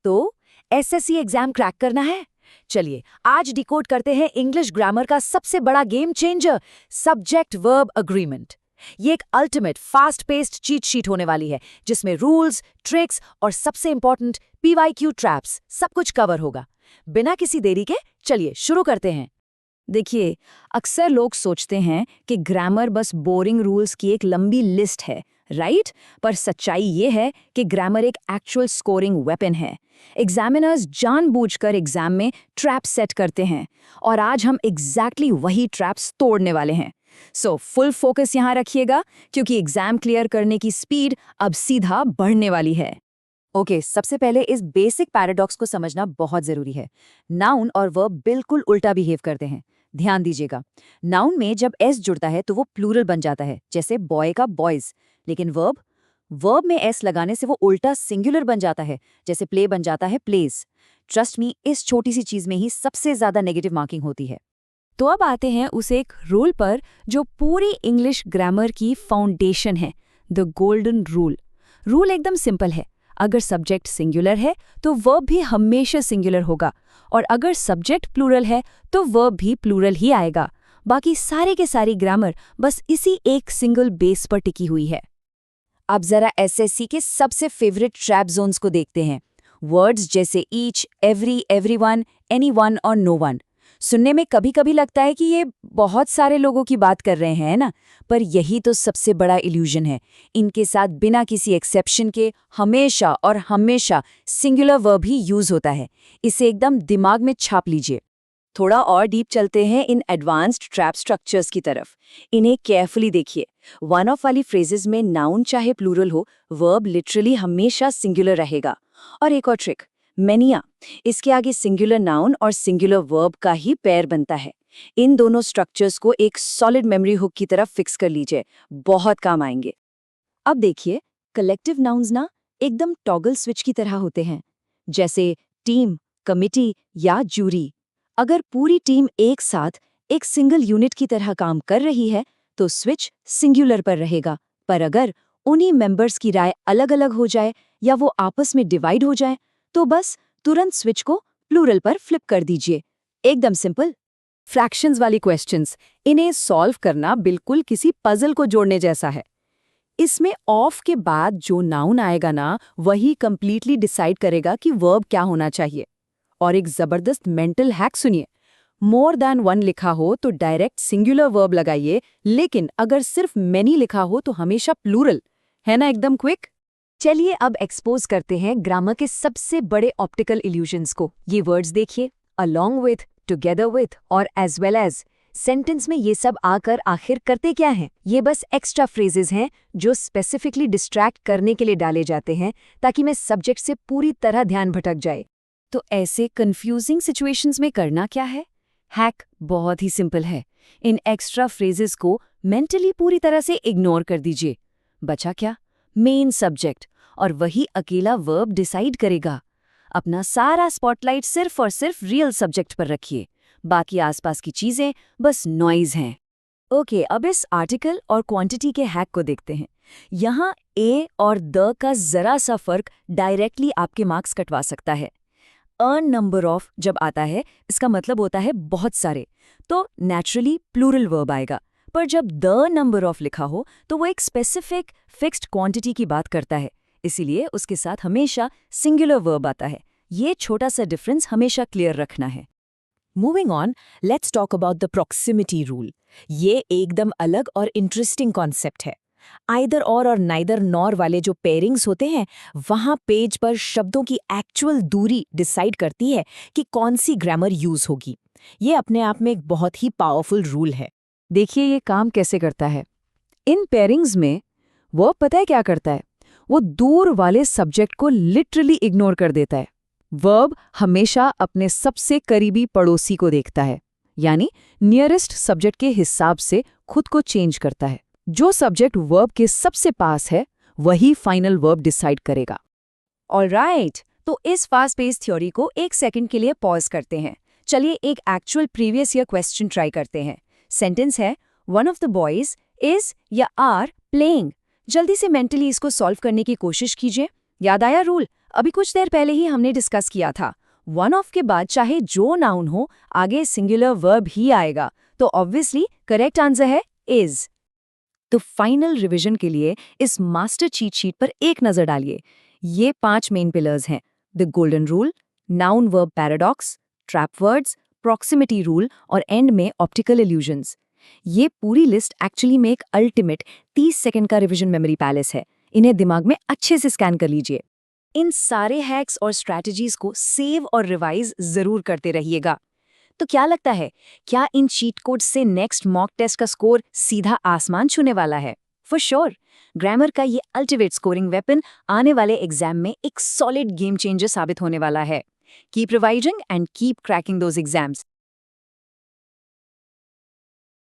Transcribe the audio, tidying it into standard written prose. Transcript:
तो SSC exam crack करना है? चलिए आज डिकोड करते हैं इंग्लिश ग्रामर का सबसे बड़ा game changer, subject verb agreement. ये एक ultimate fast paced cheat sheet होने वाली है जिसमें रूल्स, ट्रिक्स और सबसे इंपॉर्टेंट पीवाईक्यू ट्रैप्स सब कुछ कवर होगा। बिना किसी देरी के चलिए शुरू करते हैं। देखिए, अक्सर लोग सोचते हैं कि ग्रामर बस बोरिंग रूल्स की एक लंबी लिस्ट है, राइट? पर सच्चाई ये है कि ग्रामर एक एक्चुअल स्कोरिंग वेपन है। एग्जामिनर्स जानबूझकर एग्जाम में ट्रैप सेट करते हैं और आज हम एग्जैक्टली वही ट्रैप्स तोड़ने वाले हैं। सो फुल फोकस यहाँ रखिएगा क्योंकि एग्जाम क्लियर करने की स्पीड अब सीधा बढ़ने वाली है। ओके, सबसे पहले इस बेसिक पैराडॉक्स को समझना बहुत जरूरी है। नाउन और वर्ब बिल्कुल उल्टा बिहेव करते हैं। ध्यान दीजिएगा, नाउन में जब एस जुड़ता है तो वो प्लूरल बन जाता है, जैसे बॉय का बॉयज। लेकिन वर्ब में एस लगाने से वो उल्टा सिंगुलर बन जाता है, जैसे प्ले बन जाता है प्लेज। ट्रस्ट मी, इस छोटी सी चीज में ही सबसे ज्यादा नेगेटिव मार्किंग होती है। तो अब आते हैं उस एक रूल पर जो पूरी इंग्लिश ग्रामर की फाउंडेशन है, द गोल्डन रूल। रूल एकदम सिंपल है। अगर सब्जेक्ट सिंगुलर है तो वर्ब भी हमेशा सिंगुलर होगा, और अगर सब्जेक्ट प्लूरल है तो वर्ब भी प्लूरल ही आएगा। बाकी सारे के सारी ग्रामर बस इसी एक सिंगल बेस पर टिकी हुई है। अब जरा एसएससी के सबसे फेवरेट ट्रैप जोन्स को देखते हैं। वर्ड्स जैसे ईच, एवरी, एवरीवन, एनीवन और नो वन। सुनने में कभी कभी लगता है कि ये बहुत सारे लोगों की बात कर रहे हैं ना, पर यही तो सबसे बड़ा इल्यूजन है। इनके साथ बिना किसी एक्सेप्शन के हमेशा और हमेशा सिंगुलर वर्ब ही यूज होता है। इसे एकदम दिमाग में छाप लीजिए। थोड़ा और डीप चलते हैं इन एडवांस्ड ट्रैप स्ट्रक्चर्स की तरफ। इन्हें केयरफुली देखिए। वन ऑफ वाली फ्रेजेस में नाउन चाहे प्लूरल हो, वर्ब लिटरली हमेशा सिंगुलर रहेगा। और एक और ट्रिक, मैनिया, इसके आगे सिंगुलर नाउन और सिंगुलर वर्ब का ही पेयर बनता है। इन दोनों स्ट्रक्चर्स को एक सॉलिड मेमोरी हुक की तरफ फिक्स कर लीजिए, बहुत काम आएंगे। अब देखिए, कलेक्टिव नाउन्स ना एकदम टॉगल स्विच की तरह होते हैं, जैसे टीम, कमिटी या जूरी। अगर पूरी टीम एक साथ एक सिंगल यूनिट की तरह काम कर रही है तो स्विच सिंगुलर पर रहेगा, पर अगर उन्हीं मेंबर्स की राय अलग अलग हो जाए या वो आपस में डिवाइड हो जाए तो बस तुरंत स्विच को प्लूरल पर फ्लिप कर दीजिए। एकदम सिंपल। फ्रैक्शंस वाली क्वेश्चंस, इन्हें सॉल्व करना बिल्कुल किसी पजल को जोड़ने जैसा है। इसमें ऑफ के बाद जो नाउन आएगा ना, वही कंप्लीटली डिसाइड करेगा कि वर्ब क्या होना चाहिए। और एक जबरदस्त मेंटल हैक सुनिए, मोर देन वन लिखा हो तो डायरेक्ट सिंगुलर वर्ब लगाइए, लेकिन अगर सिर्फ मेनी लिखा हो तो हमेशा प्लूरल। है ना एकदम क्विक? चलिए अब एक्सपोज करते हैं ग्रामर के सबसे बड़े ऑप्टिकल इल्यूजन्स को। ये वर्ड्स देखिए, अलोंग विथ, टुगेदर विथ और एज वेल एज। सेंटेंस में ये सब आकर आखिर करते क्या हैं? ये बस एक्स्ट्रा फ्रेजेस हैं जो स्पेसिफिकली डिस्ट्रैक्ट करने के लिए डाले जाते हैं ताकि मैं सब्जेक्ट से पूरी तरह ध्यान भटक जाए। तो ऐसे कंफ्यूजिंग सिचुएशंस में करना क्या है? हैक बहुत ही सिंपल है। इन एक्स्ट्रा फ्रेजेस को मेंटली पूरी तरह से इग्नोर कर दीजिए। बचा क्या? मेन सब्जेक्ट, और वही अकेला वर्ब डिसाइड करेगा। अपना सारा स्पॉटलाइट सिर्फ और सिर्फ रियल सब्जेक्ट पर रखिए, बाकी आसपास की चीजें बस नॉइज हैं। ओके, अब इस आर्टिकल और क्वांटिटी के हैक को देखते हैं। यहाँ ए और द का जरा सा फर्क डायरेक्टली आपके मार्क्स कटवा सकता है। अर्न नंबर ऑफ जब आता है, इसका मतलब होता है बहुत सारे, तो नेचुरली प्लूरल वर्ब आएगा। पर जब द नंबर ऑफ लिखा हो तो वो एक स्पेसिफिक फिक्स्ड क्वांटिटी की बात करता है, इसीलिए उसके साथ हमेशा सिंगुलर वर्ब आता है। ये छोटा सा डिफरेंस हमेशा क्लियर रखना है। Moving on, let's talk about the proximity rule. ये एकदम अलग और इंटरेस्टिंग कॉन्सेप्ट है। आइदर और नाइदर नॉर वाले जो पेयरिंग्स होते हैं, वहां पेज पर शब्दों की एक्चुअल दूरी डिसाइड करती है कि कौन सी ग्रामर यूज होगी। ये अपने आप में एक बहुत ही पावरफुल रूल है। देखिए ये काम कैसे करता है। इन पेयरिंग्स में वो पता है क्या करता है, वो दूर वाले सब्जेक्ट को लिटरली इग्नोर कर देता है। वर्ब हमेशा अपने सबसे करीबी पड़ोसी को देखता है, यानी नियरेस्ट सब्जेक्ट के हिसाब से खुद को चेंज करता है। जो सब्जेक्ट वर्ब के सबसे पास है वही फाइनल वर्ब डिसाइड करेगा। ऑलराइट, तो इस फास्ट पेस थ्योरी को एक सेकंड के लिए पॉज करते हैं। चलिए एक actual previous year question try करते हैं। सेंटेंस है, one of the boys is या आर प्लेइंग। जल्दी से मेंटली इसको सॉल्व करने की कोशिश कीजिए। याद आया रूल? अभी कुछ देर पहले ही हमने डिस्कस किया था, वन ऑफ के बाद चाहे जो नाउन हो, आगे सिंगुलर वर्ब ही आएगा, तो ऑब्वियसली करेक्ट आंसर है इज। तो फाइनल रिवीजन के लिए इस मास्टर चीट शीट पर एक नजर डालिए। ये 5 मेन पिलर्स हैं: the golden rule, noun verb paradox, trap words, proximity rule और एंड में ऑप्टिकल इल्यूजन्स। ये पूरी लिस्ट एक्चुअली में एक अल्टीमेट 30 सेकंड का रिवीजन मेमोरी पैलेस है। इन्हें दिमाग में अच्छे से स्कैन कर लीजिए। इन सारे हैक्स और स्ट्रैटेजीज को सेव और रिवाइज जरूर करते रहिएगा। तो क्या लगता है, क्या इन चीट कोड्स से नेक्स्ट मॉक टेस्ट का स्कोर सीधा आसमान छूने वाला है? फॉर श्योर, ग्रामर का ये अल्टीमेट स्कोरिंग वेपन आने वाले एग्जाम में एक सॉलिड गेम चेंजर साबित होने वाला है। Keep revising and keep cracking those exams.